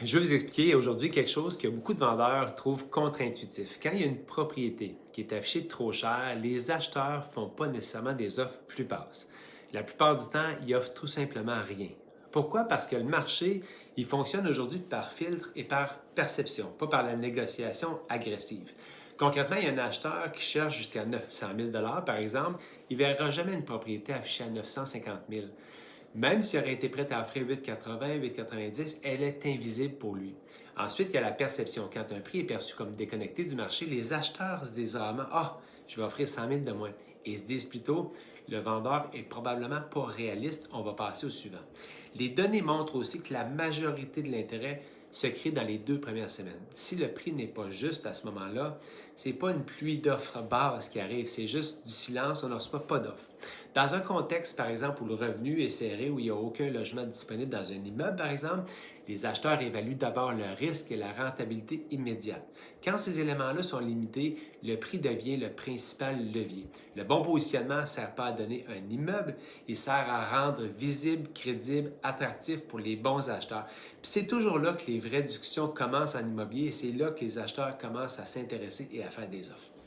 Je vais vous expliquer aujourd'hui quelque chose que beaucoup de vendeurs trouvent contre-intuitif. Quand il y a une propriété qui est affichée trop cher, les acheteurs ne font pas nécessairement des offres plus basses. La plupart du temps, ils offrent tout simplement rien. Pourquoi? Parce que le marché, il fonctionne aujourd'hui par filtre et par perception, pas par la négociation agressive. Concrètement, il y a un acheteur qui cherche jusqu'à 900 000 par exemple, il ne verra jamais une propriété affichée à 950 000. Même s'il aurait été prêt à offrir 8,80, 8,90, elle est invisible pour lui. Ensuite, il y a la perception. Quand un prix est perçu comme déconnecté du marché, les acheteurs se disent rarement Ah, je vais offrir 100 000 de moins. Et se disent plutôt le vendeur est probablement pas réaliste, on va passer au suivant. Les données montrent aussi que la majorité de l'intérêt se crée dans les 2 premières semaines. Si le prix n'est pas juste à ce moment-là, c'est pas une pluie d'offres basses qui arrive, c'est juste du silence, on ne reçoit pas d'offres. Dans un contexte, par exemple, où le revenu est serré, où il n'y a aucun logement disponible dans un immeuble, par exemple, les acheteurs évaluent d'abord le risque et la rentabilité immédiate. Quand ces éléments-là sont limités, le prix devient le principal levier. Le bon positionnement ne sert pas à donner un immeuble, il sert à rendre visible, crédible, attractif pour les bons acheteurs. Puis c'est toujours là que les vraies discussions commencent en immobilier et c'est là que les acheteurs commencent à s'intéresser et à faire des offres.